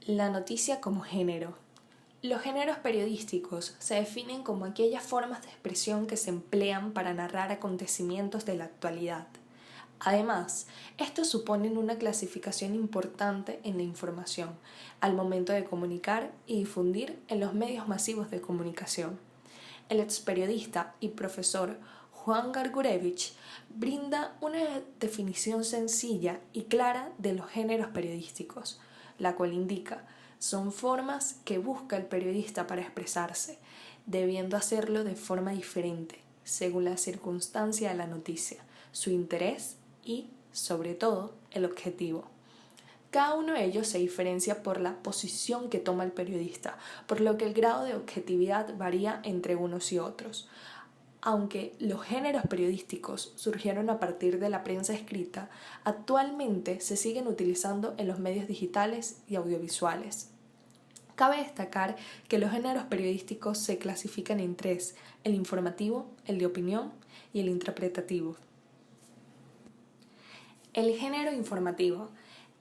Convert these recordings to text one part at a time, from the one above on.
La noticia como género. Los géneros periodísticos se definen como aquellas formas de expresión que se emplean para narrar acontecimientos de la actualidad. Además, estos suponen una clasificación importante en la información, al momento de comunicar y difundir en los medios masivos de comunicación. El experiodista y profesor Juan Gargurevich brinda una definición sencilla y clara de los géneros periodísticos, la cual indica: son formas que busca el periodista para expresarse, debiendo hacerlo de forma diferente, según la circunstancia de la noticia, su interés y, sobre todo, el objetivo. Cada uno de ellos se diferencia por la posición que toma el periodista, por lo que el grado de objetividad varía entre unos y otros. Aunque los géneros periodísticos surgieron a partir de la prensa escrita, actualmente se siguen utilizando en los medios digitales y audiovisuales. Cabe destacar que los géneros periodísticos se clasifican en tres: el informativo, el de opinión y el interpretativo. El género informativo.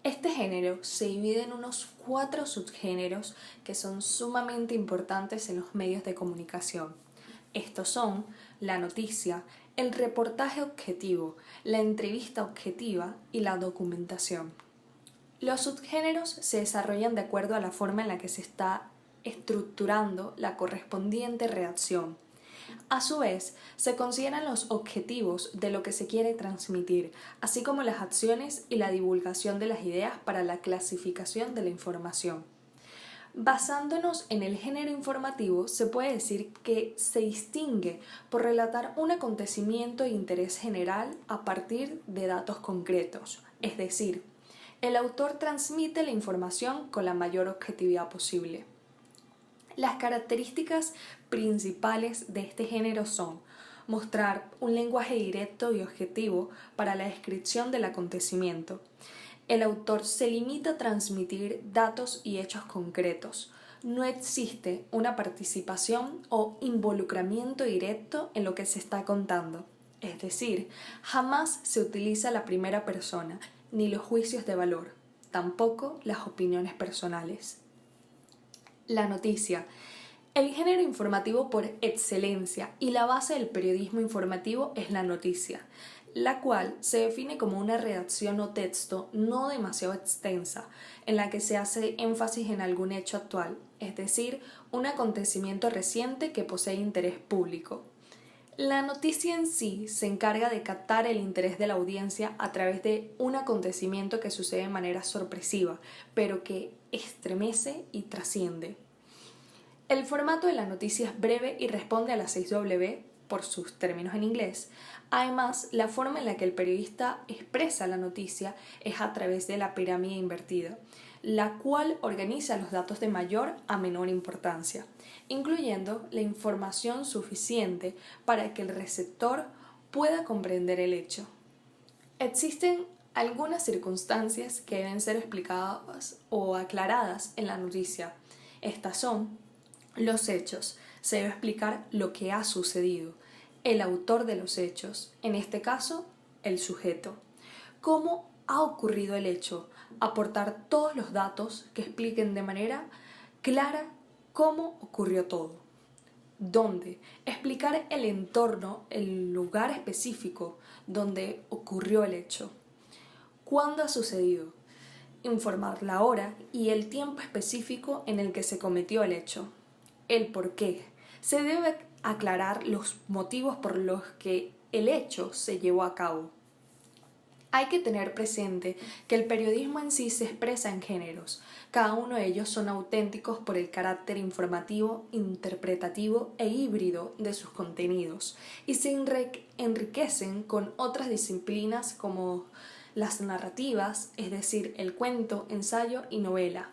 Este género se divide en unos 4 subgéneros que son sumamente importantes en los medios de comunicación. Estos son la noticia, el reportaje objetivo, la entrevista objetiva y la documentación. Los subgéneros se desarrollan de acuerdo a la forma en la que se está estructurando la correspondiente redacción. A su vez, se consideran los objetivos de lo que se quiere transmitir, así como las acciones y la divulgación de las ideas para la clasificación de la información. Basándonos en el género informativo, se puede decir que se distingue por relatar un acontecimiento de interés general a partir de datos concretos, es decir, el autor transmite la información con la mayor objetividad posible. Las características principales de este género son: mostrar un lenguaje directo y objetivo para la descripción del acontecimiento. El autor se limita a transmitir datos y hechos concretos. No existe una participación o involucramiento directo en lo que se está contando. Es decir, jamás se utiliza la primera persona, ni los juicios de valor, tampoco las opiniones personales. La noticia. El género informativo por excelencia y la base del periodismo informativo es la noticia, la cual se define como una redacción o texto no demasiado extensa, en la que se hace énfasis en algún hecho actual, es decir, un acontecimiento reciente que posee interés público. La noticia en sí se encarga de captar el interés de la audiencia a través de un acontecimiento que sucede de manera sorpresiva, pero que estremece y trasciende. El formato de la noticia es breve y responde a las 6W, por sus términos en inglés. Además, la forma en la que el periodista expresa la noticia es a través de la pirámide invertida, la cual organiza los datos de mayor a menor importancia, incluyendo la información suficiente para que el receptor pueda comprender el hecho. Existen algunas circunstancias que deben ser explicadas o aclaradas en la noticia. Estas son: los hechos. Se debe explicar lo que ha sucedido. El autor de los hechos, en este caso, el sujeto. ¿Cómo ha ocurrido el hecho? Aportar todos los datos que expliquen de manera clara cómo ocurrió todo. ¿Dónde? Explicar el entorno, el lugar específico donde ocurrió el hecho. ¿Cuándo ha sucedido? Informar la hora y el tiempo específico en el que se cometió el hecho. El por qué. Se debe aclarar los motivos por los que el hecho se llevó a cabo. Hay que tener presente que el periodismo en sí se expresa en géneros. Cada uno de ellos son auténticos por el carácter informativo, interpretativo e híbrido de sus contenidos y se enriquecen con otras disciplinas como las narrativas, es decir, el cuento, ensayo y novela.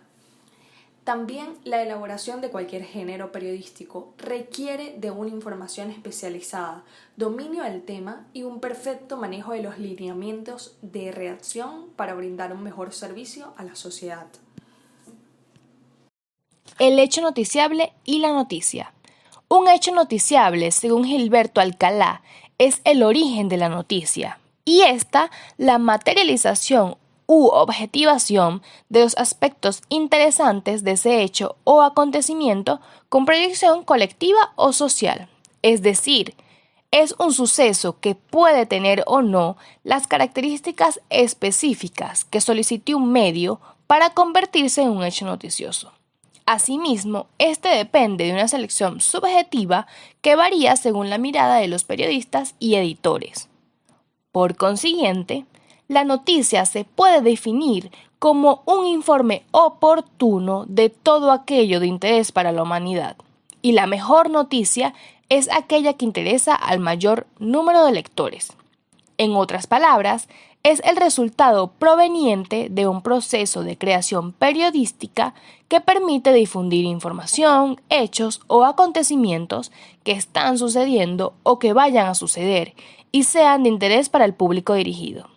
También la elaboración de cualquier género periodístico requiere de una información especializada, dominio del tema y un perfecto manejo de los lineamientos de redacción para brindar un mejor servicio a la sociedad. El hecho noticiable y la noticia. Un hecho noticiable, según Gilberto Alcalá, es el origen de la noticia y esta la materialización u objetivación de los aspectos interesantes de ese hecho o acontecimiento con proyección colectiva o social. Es decir, es un suceso que puede tener o no las características específicas que solicite un medio para convertirse en un hecho noticioso. Asimismo, este depende de una selección subjetiva que varía según la mirada de los periodistas y editores. Por consiguiente, la noticia se puede definir como un informe oportuno de todo aquello de interés para la humanidad, y la mejor noticia es aquella que interesa al mayor número de lectores. En otras palabras, es el resultado proveniente de un proceso de creación periodística que permite difundir información, hechos o acontecimientos que están sucediendo o que vayan a suceder y sean de interés para el público dirigido.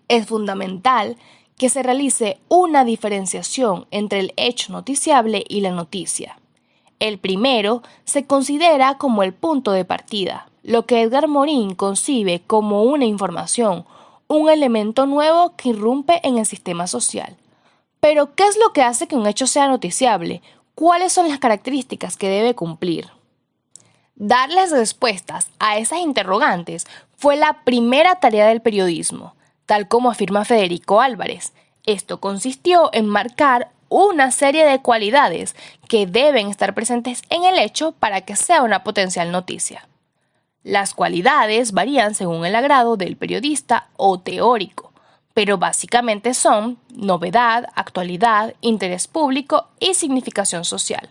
Es fundamental que se realice una diferenciación entre el hecho noticiable y la noticia. El primero se considera como el punto de partida, lo que Edgar Morin concibe como una información, un elemento nuevo que irrumpe en el sistema social. Pero, ¿qué es lo que hace que un hecho sea noticiable? ¿Cuáles son las características que debe cumplir? Darles respuestas a esas interrogantes fue la primera tarea del periodismo, tal como afirma Federico Álvarez. Esto consistió en marcar una serie de cualidades que deben estar presentes en el hecho para que sea una potencial noticia. Las cualidades varían según el agrado del periodista o teórico, pero básicamente son novedad, actualidad, interés público y significación social.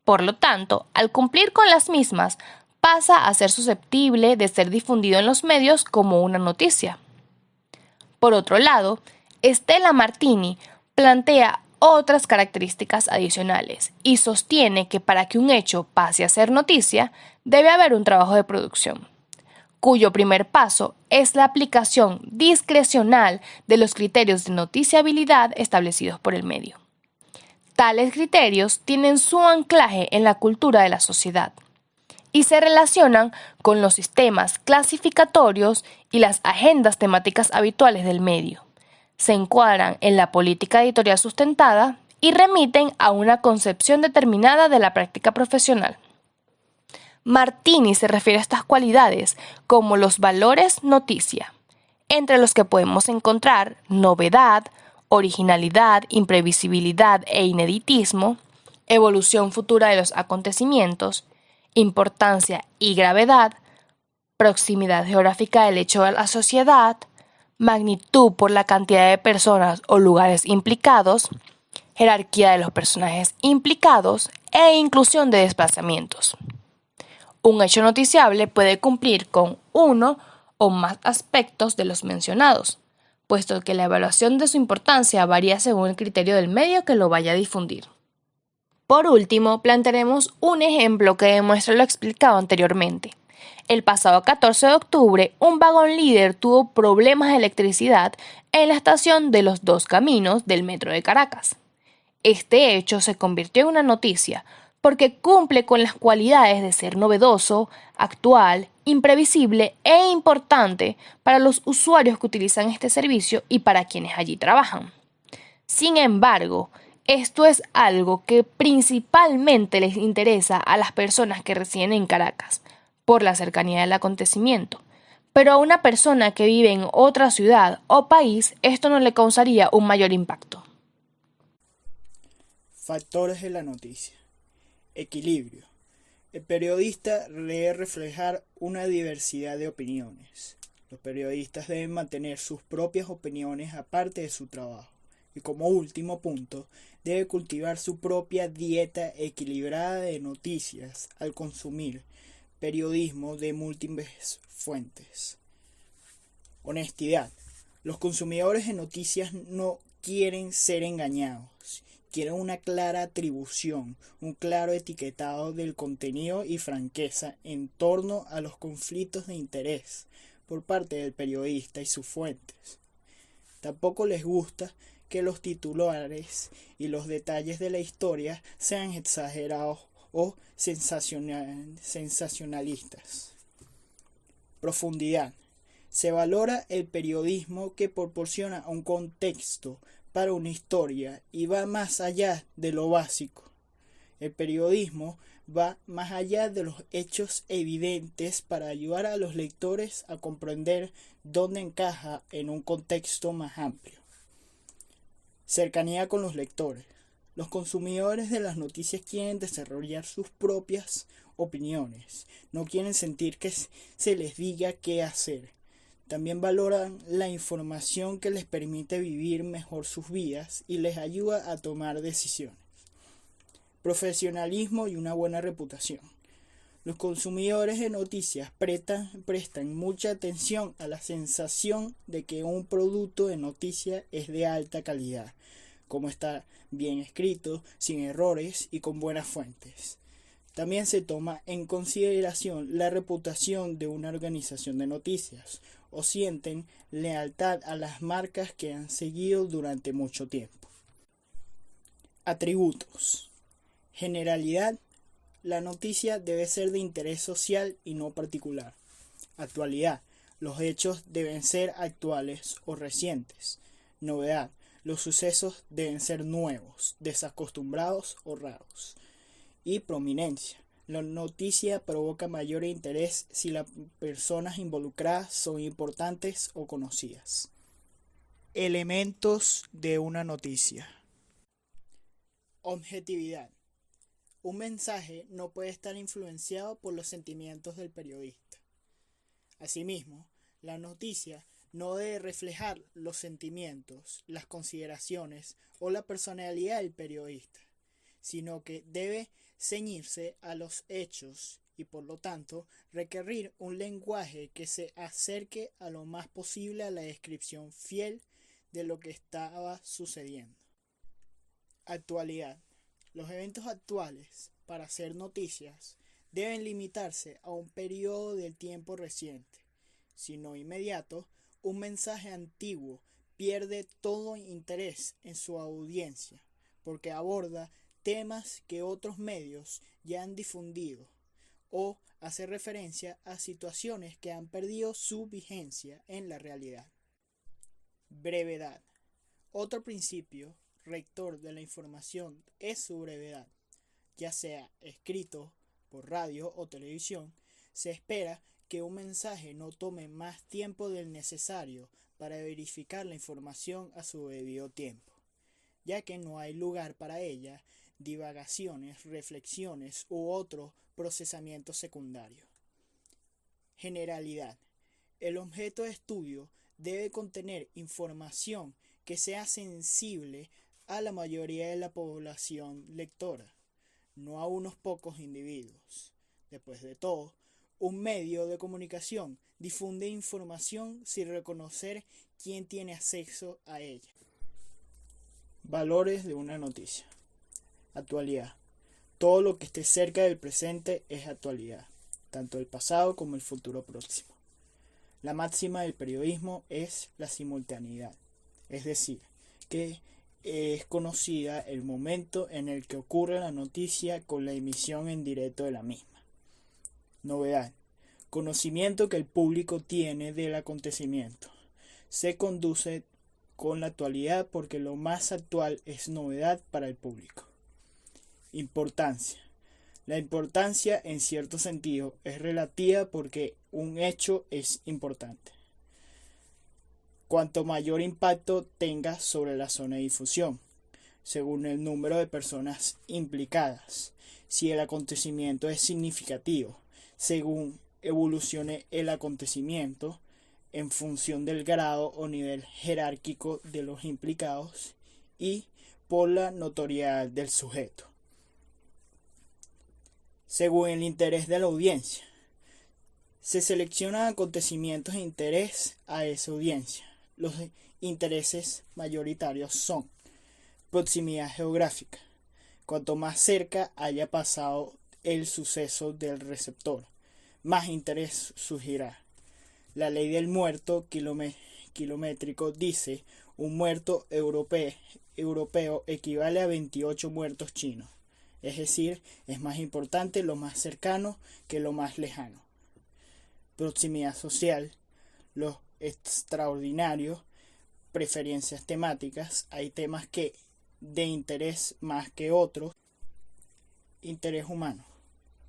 Por lo tanto, al cumplir con las mismas, pasa a ser susceptible de ser difundido en los medios como una noticia. Por otro lado, Stella Martini plantea otras características adicionales y sostiene que para que un hecho pase a ser noticia, debe haber un trabajo de producción, cuyo primer paso es la aplicación discrecional de los criterios de noticiabilidad establecidos por el medio. Tales criterios tienen su anclaje en la cultura de la sociedad y se relacionan con los sistemas clasificatorios y las agendas temáticas habituales del medio. Se encuadran en la política editorial sustentada y remiten a una concepción determinada de la práctica profesional. Martini se refiere a estas cualidades como los valores noticia, entre los que podemos encontrar novedad, originalidad, imprevisibilidad e ineditismo, evolución futura de los acontecimientos, importancia y gravedad, proximidad geográfica del hecho a la sociedad, magnitud por la cantidad de personas o lugares implicados, jerarquía de los personajes implicados e inclusión de desplazamientos. Un hecho noticiable puede cumplir con uno o más aspectos de los mencionados, puesto que la evaluación de su importancia varía según el criterio del medio que lo vaya a difundir. Por último, plantearemos un ejemplo que demuestra lo explicado anteriormente. El pasado 14 de octubre, un vagón líder tuvo problemas de electricidad en la estación de los Dos Caminos del Metro de Caracas. Este hecho se convirtió en una noticia porque cumple con las cualidades de ser novedoso, actual, imprevisible e importante para los usuarios que utilizan este servicio y para quienes allí trabajan. Sin embargo, esto es algo que principalmente les interesa a las personas que residen en Caracas, por la cercanía del acontecimiento. Pero a una persona que vive en otra ciudad o país, esto no le causaría un mayor impacto. Factores de la noticia. Equilibrio. El periodista debe reflejar una diversidad de opiniones. Los periodistas deben mantener sus propias opiniones aparte de su trabajo. Y como último punto, debe cultivar su propia dieta equilibrada de noticias al consumir periodismo de múltiples fuentes. Honestidad. Los consumidores de noticias no quieren ser engañados. Quieren una clara atribución, un claro etiquetado del contenido y franqueza en torno a los conflictos de interés por parte del periodista y sus fuentes. Tampoco les gusta que los titulares y los detalles de la historia sean exagerados o sensacionalistas. Profundidad. Se valora el periodismo que proporciona un contexto para una historia y va más allá de lo básico. El periodismo va más allá de los hechos evidentes para ayudar a los lectores a comprender dónde encaja en un contexto más amplio. Cercanía con los lectores. Los consumidores de las noticias quieren desarrollar sus propias opiniones, no quieren sentir que se les diga qué hacer. También valoran la información que les permite vivir mejor sus vidas y les ayuda a tomar decisiones. Profesionalismo y una buena reputación. Los consumidores de noticias prestan mucha atención a la sensación de que un producto de noticia es de alta calidad, como está bien escrito, sin errores y con buenas fuentes. También se toma en consideración la reputación de una organización de noticias o sienten lealtad a las marcas que han seguido durante mucho tiempo. Atributos. Generalidad. La noticia debe ser de interés social y no particular. Actualidad. Los hechos deben ser actuales o recientes. Novedad. Los sucesos deben ser nuevos, desacostumbrados o raros. Y prominencia. La noticia provoca mayor interés si las personas involucradas son importantes o conocidas. Elementos de una noticia. Objetividad. Un mensaje no puede estar influenciado por los sentimientos del periodista. Asimismo, la noticia no debe reflejar los sentimientos, las consideraciones o la personalidad del periodista, sino que debe ceñirse a los hechos y por lo tanto requerir un lenguaje que se acerque a lo más posible a la descripción fiel de lo que estaba sucediendo. Actualidad. Los eventos actuales, para hacer noticias, deben limitarse a un periodo de tiempo reciente. Si no inmediato, un mensaje antiguo pierde todo interés en su audiencia, porque aborda temas que otros medios ya han difundido o hace referencia a situaciones que han perdido su vigencia en la realidad. Brevedad. Otro principio rector de la información es su brevedad. Ya sea escrito por radio o televisión, se espera que un mensaje no tome más tiempo del necesario para verificar la información a su debido tiempo, ya que no hay lugar para ella, divagaciones, reflexiones u otro procesamiento secundario. Generalidad. El objeto de estudio debe contener información que sea sensible a la mayoría de la población lectora, no a unos pocos individuos. Después de todo, un medio de comunicación difunde información sin reconocer quién tiene acceso a ella. Valores de una noticia. Actualidad. Todo lo que esté cerca del presente es actualidad, tanto el pasado como el futuro próximo. La máxima del periodismo es la simultaneidad, es decir, que es conocida el momento en el que ocurre la noticia con la emisión en directo de la misma. Novedad. Conocimiento que el público tiene del acontecimiento. Se conduce con la actualidad porque lo más actual es novedad para el público. Importancia. La importancia en cierto sentido es relativa porque un hecho es importante. Cuanto mayor impacto tenga sobre la zona de difusión, según el número de personas implicadas, si el acontecimiento es significativo, según evolucione el acontecimiento, en función del grado o nivel jerárquico de los implicados y por la notoriedad del sujeto. Según el interés de la audiencia, se seleccionan acontecimientos de interés a esa audiencia. Los intereses mayoritarios son proximidad geográfica. Cuanto más cerca haya pasado el suceso del receptor, más interés surgirá. La ley del muerto kilométrico dice: un muerto europeo equivale a 28 muertos chinos. Es decir, es más importante lo más cercano que lo más lejano. Proximidad social. los extraordinarios, preferencias temáticas, hay temas que de interés más que otros, interés humano.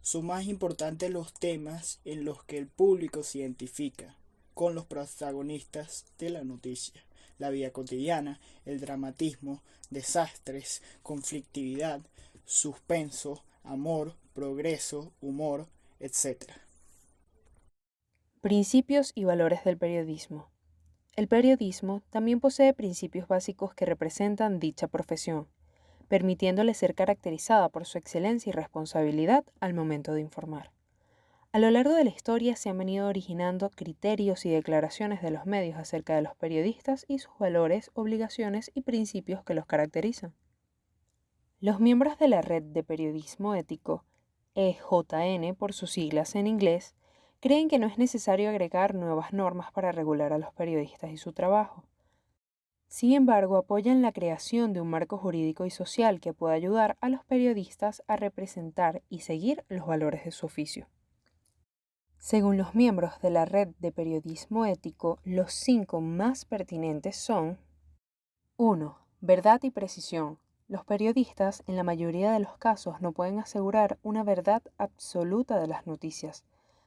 Son más importantes los temas en los que el público se identifica con los protagonistas de la noticia, la vida cotidiana, el dramatismo, desastres, conflictividad, suspenso, amor, progreso, humor, etc. Principios y valores del periodismo. El periodismo también posee principios básicos que representan dicha profesión, permitiéndole ser caracterizada por su excelencia y responsabilidad al momento de informar. A lo largo de la historia se han venido originando criterios y declaraciones de los medios acerca de los periodistas y sus valores, obligaciones y principios que los caracterizan. Los miembros de la Red de Periodismo Ético, EJN por sus siglas en inglés, creen que no es necesario agregar nuevas normas para regular a los periodistas y su trabajo. Sin embargo, apoyan la creación de un marco jurídico y social que pueda ayudar a los periodistas a representar y seguir los valores de su oficio. Según los miembros de la Red de Periodismo Ético, los 5 más pertinentes son: 1. Verdad y precisión. Los periodistas, en la mayoría de los casos, no pueden asegurar una verdad absoluta de las noticias.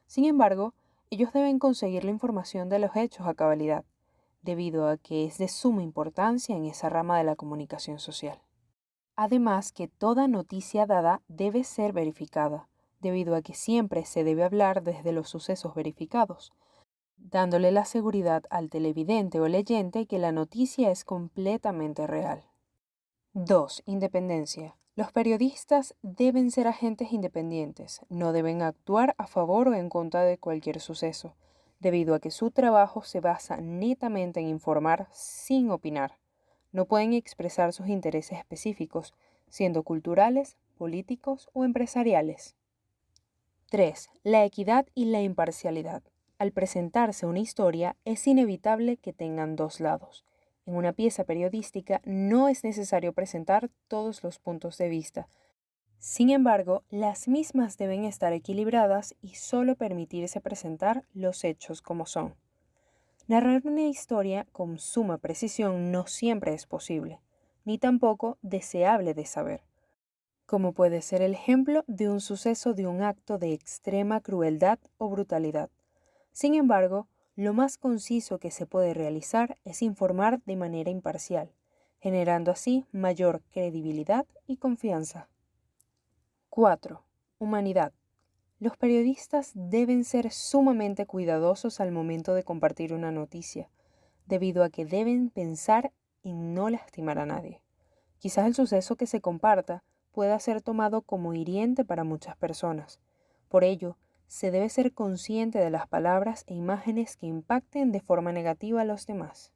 Sin embargo, ellos deben conseguir la información de los hechos a cabalidad, debido a que es de suma importancia en esa rama de la comunicación social. Además, que toda noticia dada debe ser verificada, debido a que siempre se debe hablar desde los sucesos verificados, dándole la seguridad al televidente o leyente que la noticia es completamente real. 2. Independencia. Los periodistas deben ser agentes independientes, no deben actuar a favor o en contra de cualquier suceso, debido a que su trabajo se basa netamente en informar sin opinar. No pueden expresar sus intereses específicos, siendo culturales, políticos o empresariales. 3. La equidad y la imparcialidad. Al presentarse una historia, es inevitable que tengan dos lados. En una pieza periodística no es necesario presentar todos los puntos de vista. Sin embargo, las mismas deben estar equilibradas y solo permitirse presentar los hechos como son. Narrar una historia con suma precisión no siempre es posible, ni tampoco deseable de saber, como puede ser el ejemplo de un suceso de un acto de extrema crueldad o brutalidad. Sin embargo, lo más conciso que se puede realizar es informar de manera imparcial, generando así mayor credibilidad y confianza. 4. Humanidad. Los periodistas deben ser sumamente cuidadosos al momento de compartir una noticia, debido a que deben pensar en no lastimar a nadie. Quizás el suceso que se comparta pueda ser tomado como hiriente para muchas personas. Por ello, se debe ser consciente de las palabras e imágenes que impacten de forma negativa a los demás.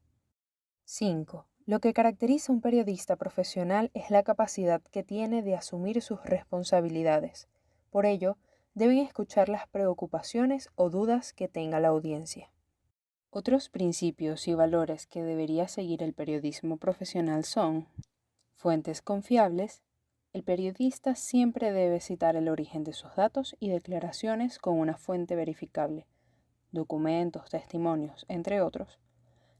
5. Lo que caracteriza a un periodista profesional es la capacidad que tiene de asumir sus responsabilidades. Por ello, deben escuchar las preocupaciones o dudas que tenga la audiencia. Otros principios y valores que debería seguir el periodismo profesional son: fuentes confiables. El periodista siempre debe citar el origen de sus datos y declaraciones con una fuente verificable, documentos, testimonios, entre otros.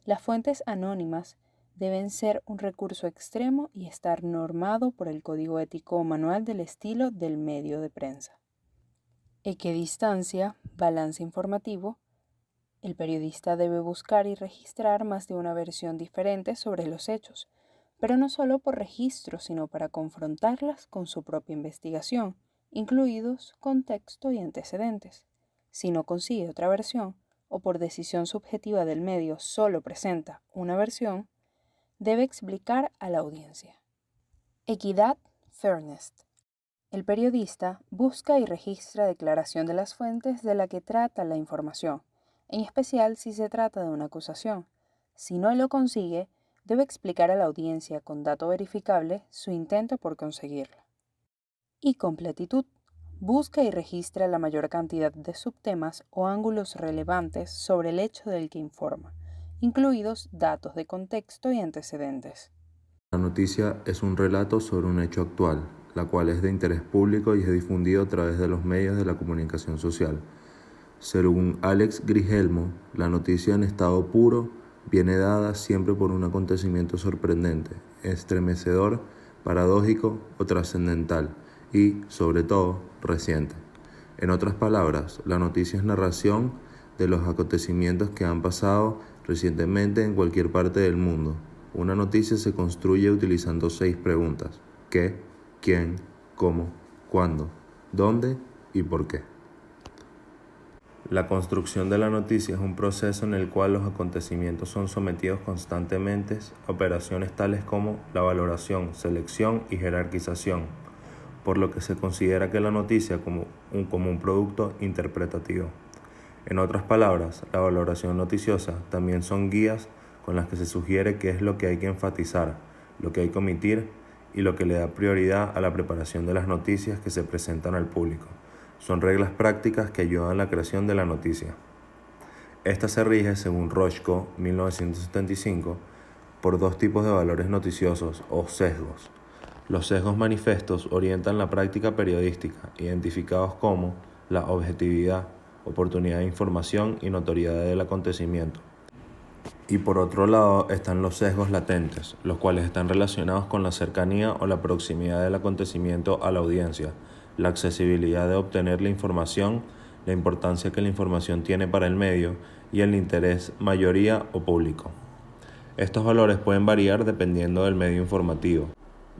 Las fuentes anónimas deben ser un recurso extremo y estar normado por el Código Ético o Manual del Estilo del medio de prensa. Equidistancia, balance informativo. El periodista debe buscar y registrar más de una versión diferente sobre los hechos, pero no solo por registro, sino para confrontarlas con su propia investigación, incluidos contexto y antecedentes. Si no consigue otra versión, o por decisión subjetiva del medio solo presenta una versión, debe explicar a la audiencia. Equidad, fairness. El periodista busca y registra declaración de las fuentes de la que trata la información, en especial si se trata de una acusación. Si no lo consigue, debe explicar a la audiencia con dato verificable su intento por conseguirla. Y completitud. Busca y registra la mayor cantidad de subtemas o ángulos relevantes sobre el hecho del que informa, incluidos datos de contexto y antecedentes. La noticia es un relato sobre un hecho actual, la cual es de interés público y es difundido a través de los medios de la comunicación social. Según Alex Grigelmo, la noticia en estado puro viene dada siempre por un acontecimiento sorprendente, estremecedor, paradójico o trascendental y, sobre todo, reciente. En otras palabras, la noticia es narración de los acontecimientos que han pasado recientemente en cualquier parte del mundo. Una noticia se construye utilizando 6 preguntas: ¿qué?, ¿quién?, ¿cómo?, ¿cuándo?, ¿dónde? ¿Y por qué? La construcción de la noticia es un proceso en el cual los acontecimientos son sometidos constantemente a operaciones tales como la valoración, selección y jerarquización, por lo que se considera que la noticia como un producto interpretativo. En otras palabras, la valoración noticiosa también son guías con las que se sugiere qué es lo que hay que enfatizar, lo que hay que omitir y lo que le da prioridad a la preparación de las noticias que se presentan al público. Son reglas prácticas que ayudan a la creación de la noticia. Esta se rige, según Rochko, 1975, por 2 tipos de valores noticiosos o sesgos. Los sesgos manifestos orientan la práctica periodística, identificados como la objetividad, oportunidad de información y notoriedad del acontecimiento. Y por otro lado están los sesgos latentes, los cuales están relacionados con la cercanía o la proximidad del acontecimiento a la audiencia, la accesibilidad de obtener la información, la importancia que la información tiene para el medio y el interés mayoría o público. Estos valores pueden variar dependiendo del medio informativo,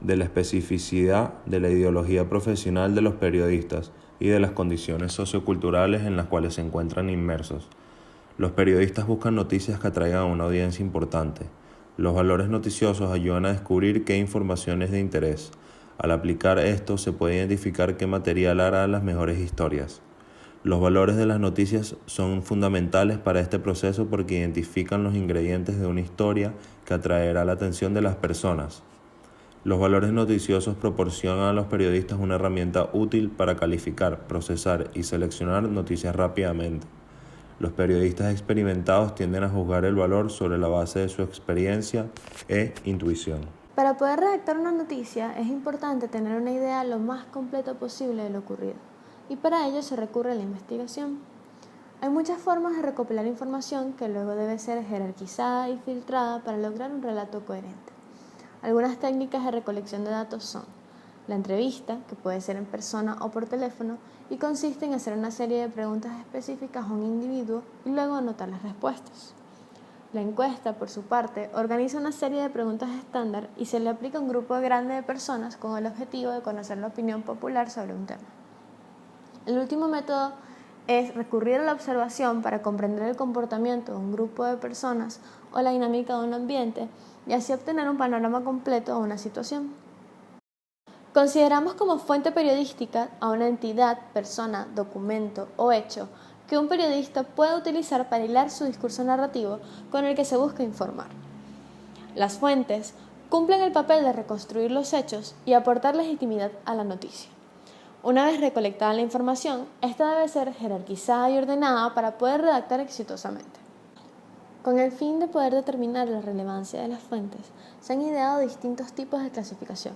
de la especificidad de la ideología profesional de los periodistas y de las condiciones socioculturales en las cuales se encuentran inmersos. Los periodistas buscan noticias que atraigan a una audiencia importante. Los valores noticiosos ayudan a descubrir qué información es de interés. Al aplicar esto, se puede identificar qué material hará las mejores historias. Los valores de las noticias son fundamentales para este proceso porque identifican los ingredientes de una historia que atraerá la atención de las personas. Los valores noticiosos proporcionan a los periodistas una herramienta útil para calificar, procesar y seleccionar noticias rápidamente. Los periodistas experimentados tienden a juzgar el valor sobre la base de su experiencia e intuición. Para poder redactar una noticia es importante tener una idea lo más completa posible de lo ocurrido, y para ello se recurre a la investigación. Hay muchas formas de recopilar información que luego debe ser jerarquizada y filtrada para lograr un relato coherente. Algunas técnicas de recolección de datos son la entrevista, que puede ser en persona o por teléfono, y consiste en hacer una serie de preguntas específicas a un individuo y luego anotar las respuestas. La encuesta, por su parte, organiza una serie de preguntas estándar y se le aplica a un grupo grande de personas con el objetivo de conocer la opinión popular sobre un tema. El último método es recurrir a la observación para comprender el comportamiento de un grupo de personas o la dinámica de un ambiente y así obtener un panorama completo de una situación. Consideramos como fuente periodística a una entidad, persona, documento o hecho que un periodista puede utilizar para hilar su discurso narrativo con el que se busca informar. Las fuentes cumplen el papel de reconstruir los hechos y aportar legitimidad a la noticia. Una vez recolectada la información, esta debe ser jerarquizada y ordenada para poder redactar exitosamente. Con el fin de poder determinar la relevancia de las fuentes, se han ideado distintos tipos de clasificación,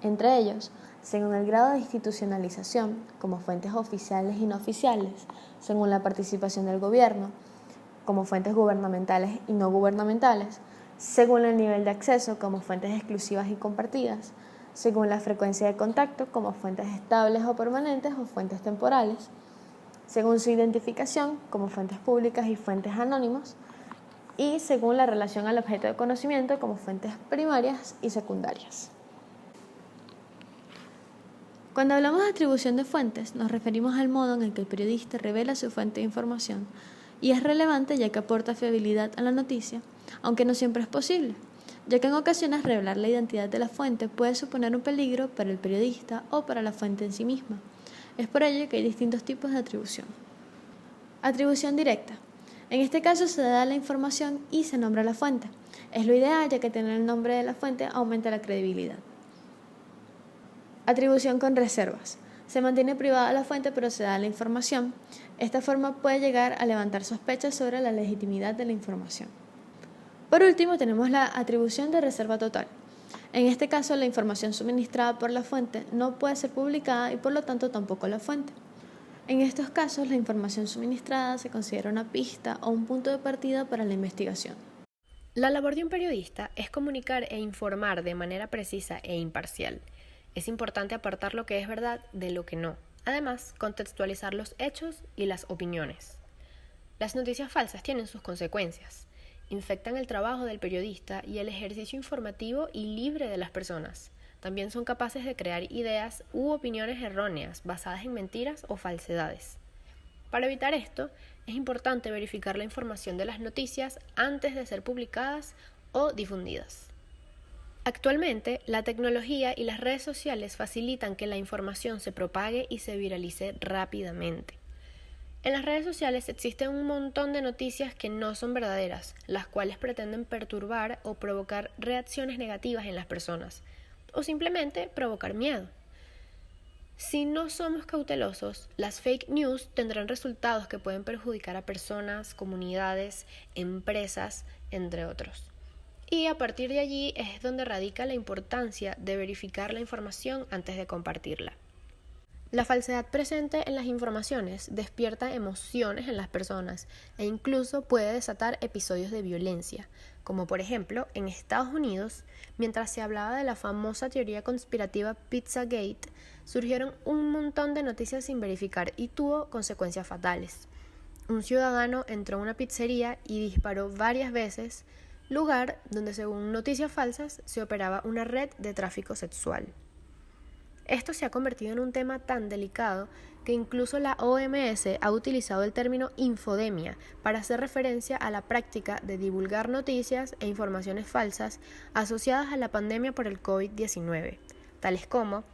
entre ellos, según el grado de institucionalización, como fuentes oficiales y no oficiales, según la participación del gobierno, como fuentes gubernamentales y no gubernamentales, según el nivel de acceso, como fuentes exclusivas y compartidas, según la frecuencia de contacto, como fuentes estables o permanentes o fuentes temporales, según su identificación, como fuentes públicas y fuentes anónimos, y según la relación al objeto de conocimiento, como fuentes primarias y secundarias. Cuando hablamos de atribución de fuentes, nos referimos al modo en el que el periodista revela su fuente de información, y es relevante ya que aporta fiabilidad a la noticia, aunque no siempre es posible, ya que en ocasiones revelar la identidad de la fuente puede suponer un peligro para el periodista o para la fuente en sí misma. Es por ello que hay distintos tipos de atribución. Atribución directa. En este caso se da la información y se nombra la fuente. Es lo ideal ya que tener el nombre de la fuente aumenta la credibilidad. Atribución con reservas. Se mantiene privada la fuente pero se da la información. Esta forma puede llegar a levantar sospechas sobre la legitimidad de la información. Por último tenemos la atribución de reserva total. En este caso la información suministrada por la fuente no puede ser publicada y por lo tanto tampoco la fuente. En estos casos, la información suministrada se considera una pista o un punto de partida para la investigación. La labor de un periodista es comunicar e informar de manera precisa e imparcial. Es importante apartar lo que es verdad de lo que no. Además, contextualizar los hechos y las opiniones. Las noticias falsas tienen sus consecuencias. Infectan el trabajo del periodista y el ejercicio informativo y libre de las personas. También son capaces de crear ideas u opiniones erróneas basadas en mentiras o falsedades. Para evitar esto, es importante verificar la información de las noticias antes de ser publicadas o difundidas. Actualmente, la tecnología y las redes sociales facilitan que la información se propague y se viralice rápidamente. En las redes sociales existen un montón de noticias que no son verdaderas, las cuales pretenden perturbar o provocar reacciones negativas en las personas, o simplemente provocar miedo. Si no somos cautelosos, las fake news tendrán resultados que pueden perjudicar a personas, comunidades, empresas, entre otros. Y a partir de allí es donde radica la importancia de verificar la información antes de compartirla. La falsedad presente en las informaciones despierta emociones en las personas e incluso puede desatar episodios de violencia, como por ejemplo en Estados Unidos, mientras se hablaba de la famosa teoría conspirativa Pizzagate, surgieron un montón de noticias sin verificar y tuvo consecuencias fatales. Un ciudadano entró a una pizzería y disparó varias veces, lugar donde según noticias falsas se operaba una red de tráfico sexual. Esto se ha convertido en un tema tan delicado que incluso la OMS ha utilizado el término infodemia para hacer referencia a la práctica de divulgar noticias e informaciones falsas asociadas a la pandemia por el COVID-19, tales como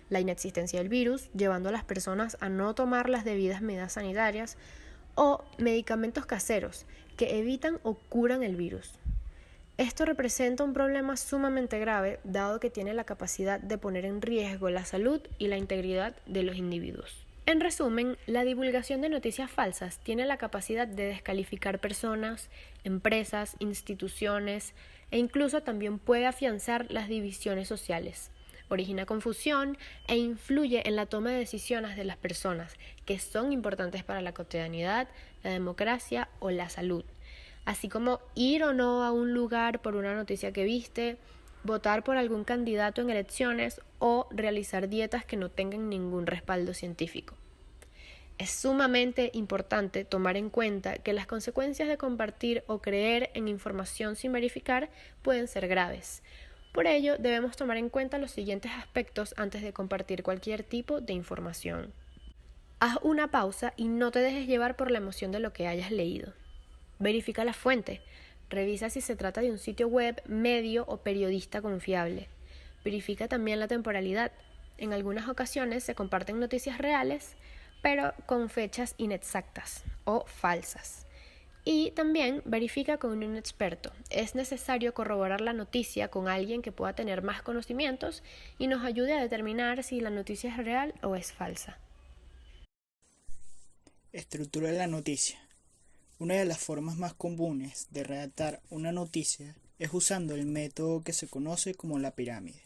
la inexistencia del virus, llevando a las personas a no tomar las debidas medidas sanitarias, o medicamentos caseros que evitan o curan el virus. Esto representa un problema sumamente grave, dado que tiene la capacidad de poner en riesgo la salud y la integridad de los individuos. En resumen, la divulgación de noticias falsas tiene la capacidad de descalificar personas, empresas, instituciones e incluso también puede afianzar las divisiones sociales. Origina confusión e influye en la toma de decisiones de las personas, que son importantes para la cotidianidad, la democracia o la salud. Así como ir o no a un lugar por una noticia que viste, votar por algún candidato en elecciones o realizar dietas que no tengan ningún respaldo científico. Es sumamente importante tomar en cuenta que las consecuencias de compartir o creer en información sin verificar pueden ser graves. Por ello, debemos tomar en cuenta los siguientes aspectos antes de compartir cualquier tipo de información. Haz una pausa y no te dejes llevar por la emoción de lo que hayas leído. Verifica la fuente. Revisa si se trata de un sitio web, medio o periodista confiable. Verifica también la temporalidad. En algunas ocasiones se comparten noticias reales, pero con fechas inexactas o falsas. Y también verifica con un experto. Es necesario corroborar la noticia con alguien que pueda tener más conocimientos y nos ayude a determinar si la noticia es real o es falsa. Estructura de la noticia. Una de las formas más comunes de redactar una noticia es usando el método que se conoce como la pirámide.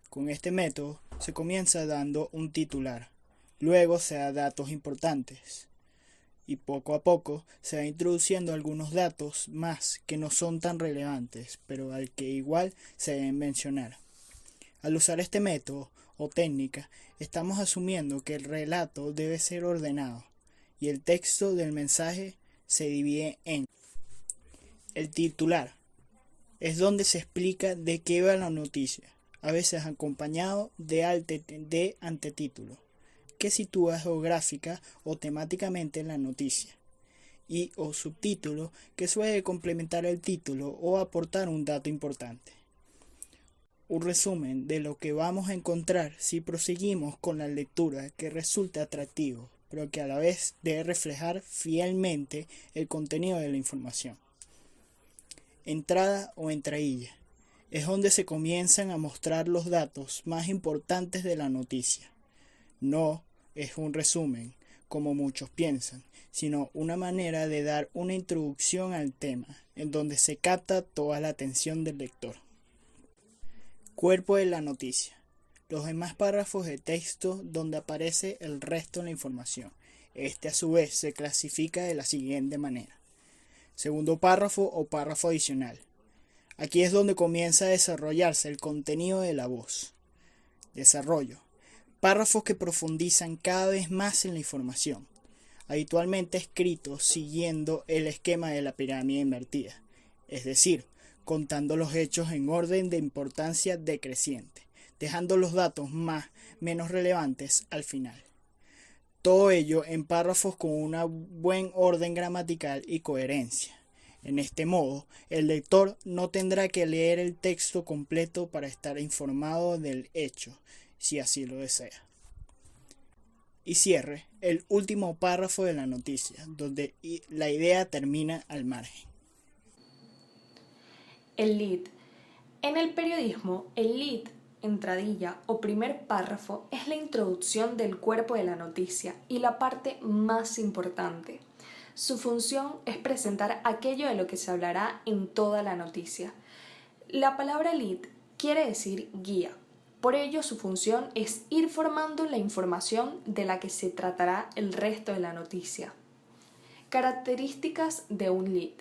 Con este método se comienza dando un titular, luego se da datos importantes y poco a poco se va introduciendo algunos datos más que no son tan relevantes, pero al que igual se deben mencionar. Al usar este método o técnica, estamos asumiendo que el relato debe ser ordenado y el texto del mensaje se divide en el titular. Es donde se explica de qué va la noticia, a veces acompañado de antetítulo, que sitúa geográfica o temáticamente la noticia, y o subtítulo, que suele complementar el título o aportar un dato importante. Un resumen de lo que vamos a encontrar si proseguimos con la lectura que resulte atractivo, pero que a la vez debe reflejar fielmente el contenido de la información. Entrada o entradilla. Es donde se comienzan a mostrar los datos más importantes de la noticia. No es un resumen, como muchos piensan, sino una manera de dar una introducción al tema, en donde se capta toda la atención del lector. Cuerpo de la noticia. los demás párrafos de texto donde aparece el resto de la información. Este a su vez se clasifica de la siguiente manera. Segundo párrafo o párrafo adicional. Aquí es donde comienza a desarrollarse el contenido de la voz. Desarrollo. Párrafos que profundizan cada vez más en la información, habitualmente escritos siguiendo el esquema de la pirámide invertida, es decir, contando los hechos en orden de importancia decreciente, dejando los datos menos relevantes al final. Todo ello en párrafos con un buen orden gramatical y coherencia. En este modo, el lector no tendrá que leer el texto completo para estar informado del hecho, si así lo desea. Y cierre, el último párrafo de la noticia, donde la idea termina al margen. El lead. En el periodismo, el lead, entradilla o primer párrafo es la introducción del cuerpo de la noticia y la parte más importante. Su función es presentar aquello de lo que se hablará en toda la noticia. La palabra lead quiere decir guía. Por ello, su función es ir formando la información de la que se tratará el resto de la noticia. Características de un lead.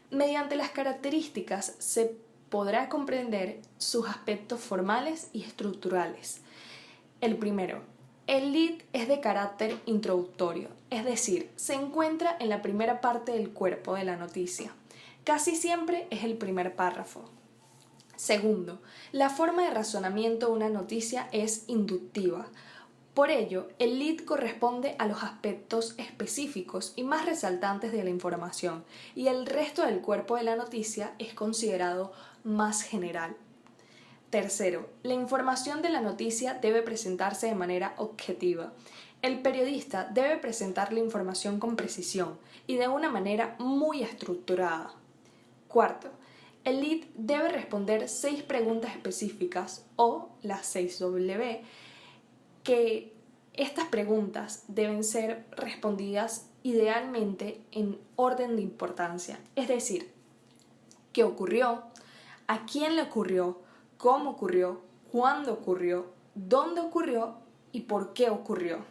Mediante las características se podrá comprender sus aspectos formales y estructurales. El primero, el lead es de carácter introductorio, es decir, se encuentra en la primera parte del cuerpo de la noticia. Casi siempre es el primer párrafo. Segundo, la forma de razonamiento de una noticia es inductiva. Por ello, el lead corresponde a los aspectos específicos y más resaltantes de la información, y el resto del cuerpo de la noticia es considerado más general. Tercero, la información de la noticia debe presentarse de manera objetiva. El periodista debe presentar la información con precisión y de una manera muy estructurada. Cuarto, el lead debe responder 6 preguntas específicas o las 6W, que estas preguntas deben ser respondidas idealmente en orden de importancia, es decir, ¿qué ocurrió? ¿A quién le ocurrió? ¿Cómo ocurrió? ¿Cuándo ocurrió? ¿Dónde ocurrió? ¿Y por qué ocurrió?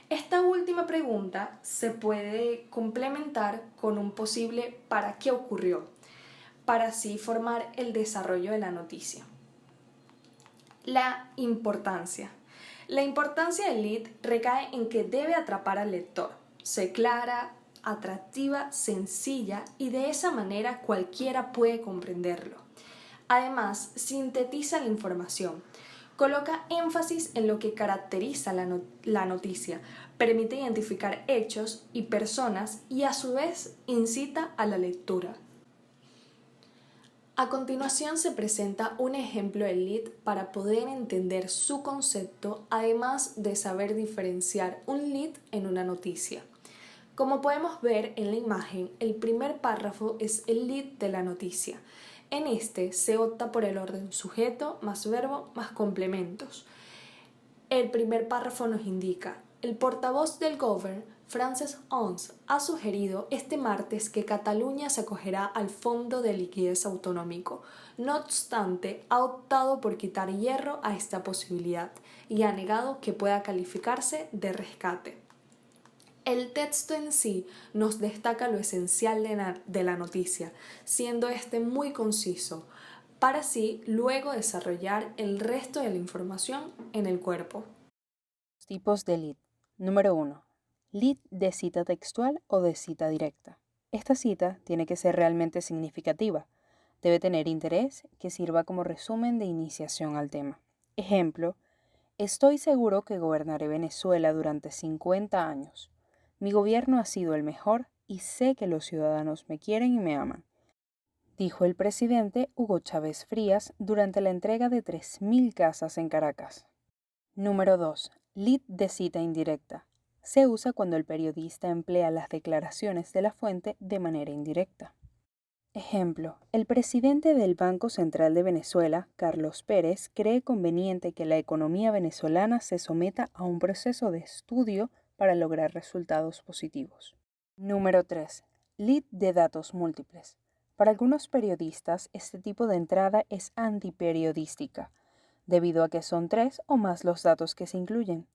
Esta última pregunta se puede complementar con un posible ¿para qué ocurrió?, para así formar el desarrollo de la noticia. La importancia. La importancia del lead recae en que debe atrapar al lector. Sé clara, atractiva, sencilla y de esa manera cualquiera puede comprenderlo. Además, sintetiza la información. Coloca énfasis en lo que caracteriza la noticia, permite identificar hechos y personas y a su vez incita a la lectura. A continuación se presenta un ejemplo de lead para poder entender su concepto, además de saber diferenciar un lead en una noticia. Como podemos ver en la imagen, el primer párrafo es el lead de la noticia. En este se opta por el orden sujeto más verbo más complementos. El primer párrafo nos indica: el portavoz del Govern, Francesc Homs, ha sugerido este martes que Cataluña se acogerá al Fondo de Liquidez Autonómico. No obstante, ha optado por quitar hierro a esta posibilidad y ha negado que pueda calificarse de rescate. El texto en sí nos destaca lo esencial de la noticia, siendo este muy conciso, para así luego desarrollar el resto de la información en el cuerpo. Tipos de lead. Número 1. Lead de cita textual o de cita directa. Esta cita tiene que ser realmente significativa. Debe tener interés que sirva como resumen de iniciación al tema. Ejemplo: estoy seguro que gobernaré Venezuela durante 50 años. Mi gobierno ha sido el mejor y sé que los ciudadanos me quieren y me aman, dijo el presidente Hugo Chávez Frías durante la entrega de 3.000 casas en Caracas. Número 2. Lead de cita indirecta. Se usa cuando el periodista emplea las declaraciones de la fuente de manera indirecta. Ejemplo: el presidente del Banco Central de Venezuela, Carlos Pérez, cree conveniente que la economía venezolana se someta a un proceso de estudio para lograr resultados positivos. Número 3. Lead de datos múltiples. Para algunos periodistas, este tipo de entrada es antiperiodística. debido a que son 3 o más los datos que se incluyen.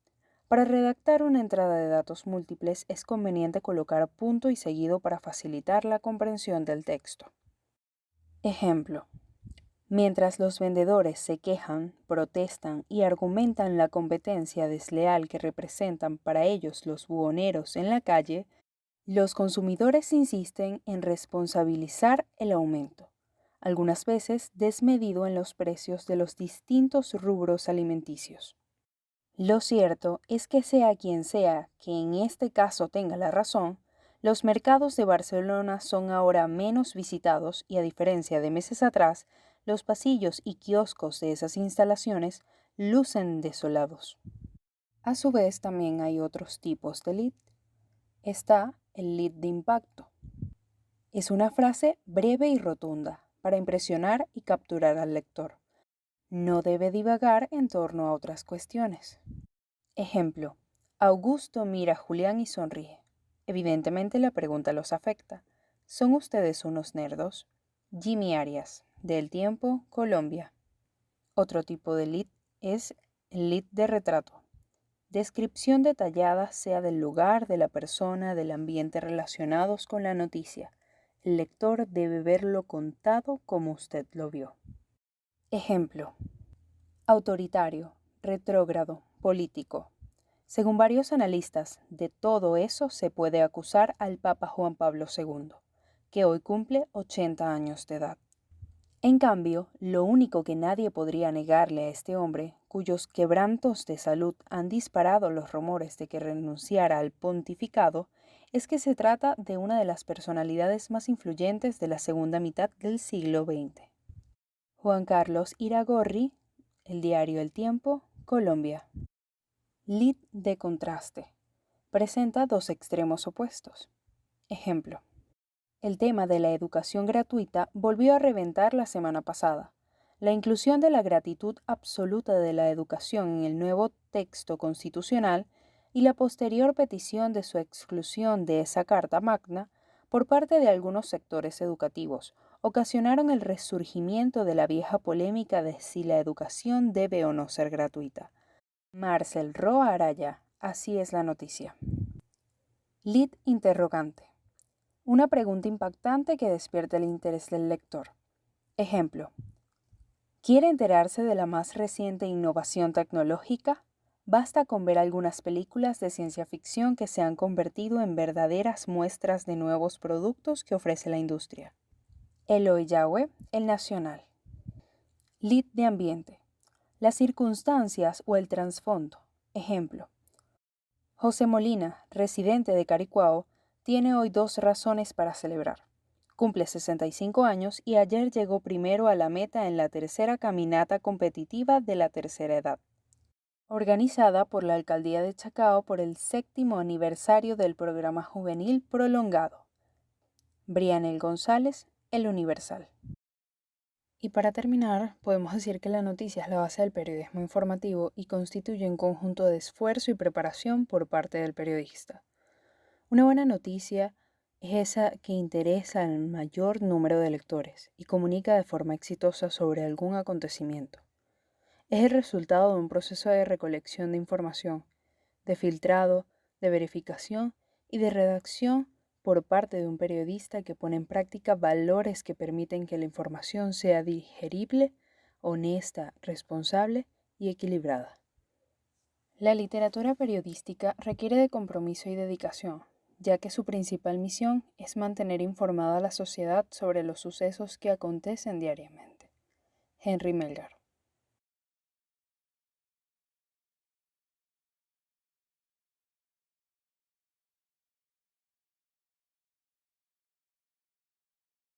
Para redactar una entrada de datos múltiples es conveniente colocar punto y seguido para facilitar la comprensión del texto. Ejemplo. Mientras los vendedores se quejan, protestan y argumentan la competencia desleal que representan para ellos los buhoneros en la calle, los consumidores insisten en responsabilizar el aumento, algunas veces desmedido en los precios de los distintos rubros alimenticios. Lo cierto es que sea quien sea que en este caso tenga la razón, los mercados de Barcelona son ahora menos visitados y a diferencia de meses atrás, los pasillos y kioscos de esas instalaciones lucen desolados. A su vez, también hay otros tipos de lead. Está el lead de impacto. Es una frase breve y rotunda para impresionar y capturar al lector. No debe divagar en torno a otras cuestiones. Ejemplo. Augusto mira a Julián y sonríe. Evidentemente la pregunta los afecta. ¿Son ustedes unos nerdos? Jimmy Arias, de El Tiempo, Colombia. Otro tipo de lead es el lead de retrato. Descripción detallada sea del lugar, de la persona, del ambiente relacionados con la noticia. El lector debe verlo contado como usted lo vio. Ejemplo. Autoritario, retrógrado, político. Según varios analistas, de todo eso se puede acusar al Papa Juan Pablo II, que hoy cumple 80 años de edad. En cambio, lo único que nadie podría negarle a este hombre, cuyos quebrantos de salud han disparado los rumores de que renunciara al pontificado, es que se trata de una de las personalidades más influyentes de la segunda mitad del siglo XX. Juan Carlos Iragorri, El Diario El Tiempo, Colombia. Lead de contraste. Presenta dos extremos opuestos. Ejemplo. El tema de la educación gratuita volvió a reventar la semana pasada. La inclusión de la gratitud absoluta de la educación en el nuevo texto constitucional y la posterior petición de su exclusión de esa Carta Magna por parte de algunos sectores educativos ocasionaron el resurgimiento de la vieja polémica de si la educación debe o no ser gratuita. Marcel Roa Araya, así es la noticia. Lead interrogante. Una pregunta impactante que despierta el interés del lector. Ejemplo. ¿Quiere enterarse de la más reciente innovación tecnológica? Basta con ver algunas películas de ciencia ficción que se han convertido en verdaderas muestras de nuevos productos que ofrece la industria. Eloy Yahweh, El Nacional. Lead de ambiente. Las circunstancias o el trasfondo. Ejemplo. José Molina, residente de Caricuao, tiene hoy 2 razones para celebrar. Cumple 65 años y ayer llegó primero a la meta en la tercera caminata competitiva de la tercera edad, organizada por la Alcaldía de Chacao por el 7º aniversario del programa juvenil prolongado. Brianel González, El Universal. Y para terminar, podemos decir que la noticia es la base del periodismo informativo y constituye un conjunto de esfuerzo y preparación por parte del periodista. Una buena noticia es esa que interesa al mayor número de lectores y comunica de forma exitosa sobre algún acontecimiento. Es el resultado de un proceso de recolección de información, de filtrado, de verificación y de redacción por parte de un periodista que pone en práctica valores que permiten que la información sea digerible, honesta, responsable y equilibrada. La literatura periodística requiere de compromiso y dedicación, ya que su principal misión es mantener informada a la sociedad sobre los sucesos que acontecen diariamente. Henry Melgar.